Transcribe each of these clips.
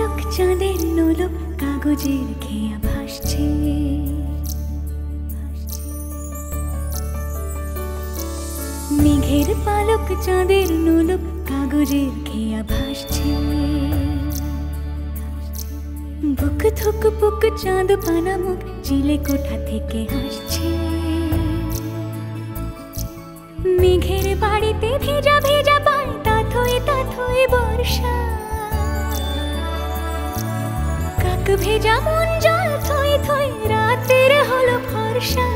পালক চাঁদের নোলক কাগজের খেয়া ভাসছে। মেঘের পালক চাঁদের নোলক কাগজের খেয়া ভাসছে। বুক থুক বুক চাঁদ পানা মুখ চিলে কোঠা থেকে হাসছে। মেঘের বাড়িতে ভেজা ভেজা পায় তাথই বর্ষা। কাক ভেজা মন জল থই থই রাতের হলো ফর্সা।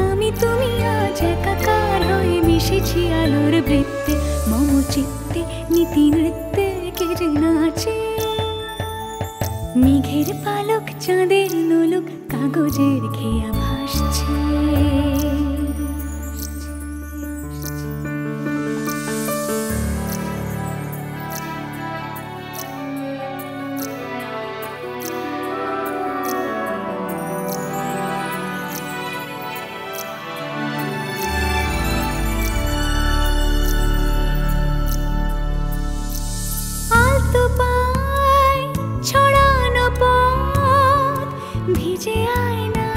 আমি তুমি আজ একাকার হয়ে মিশেছি আলোর বৃত্তে। মম চিত্তে নীতি নৃত্যে কে যে নাচে। মেঘের পালক চাঁদের নোলক কাগজের খেয়া ভাসছে। ভিজে আয়না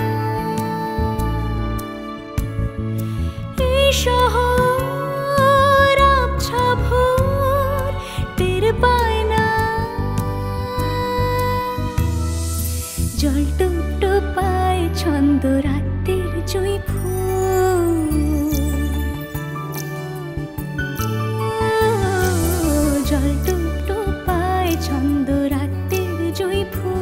এই শহর আবছা ভোর টের পায় না। জল টুকটো পায় ছন্দ রাতের জুঁই ফুল। জল টুকটো পায় ছন্দ রাতের জুঁই ফুল।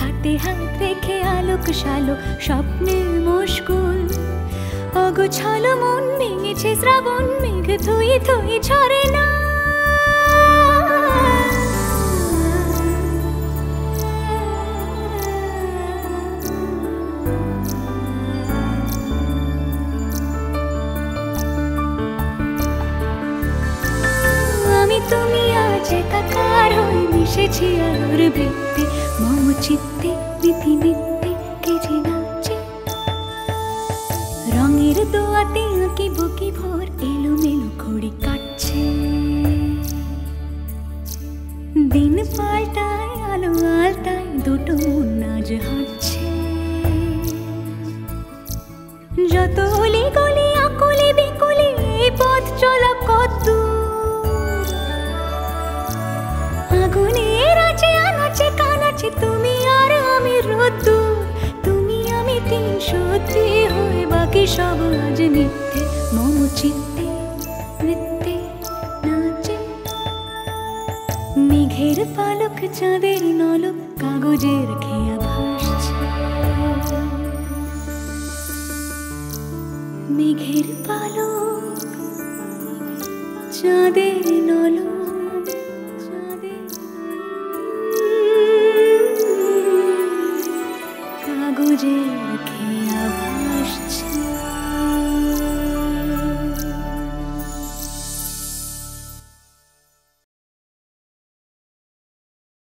হাতে হাত রেখে আলোক শালো স্বপ্নের মশগুল। অগোছালো মন ভেঙেছে শ্রাবণ মেঘ থুই থুই ঝরে না। আমি তুমি আজ একাকার হয়ে মিশেছি আলোর বৃত্তে। মম চিত্তে নীতি নিত্যে কে যে নাচে। রঙের দোয়াতে আঁকি বুকি ভোর এলোমেলো ঘড়ি কাটছে। দিন পাল্টায় আলো আলতায় দুটো মন আজ হাঁটছে। যত অলি গলি আকুলি বিকুলি এই পথ চলা কত আগুনের আছে আনাচে কানাচে। তুমি আর আমি রোদ্দুর তুমি আমি তিন সত্যি হয়ে বাকি সব আজ মিথ্যে। মম চিত্তে নৃত্যে নাচে। মেঘের পালক চাঁদের নলক কাগজের খেয়া ভাসছে। মেঘের পালক চাঁদের নলক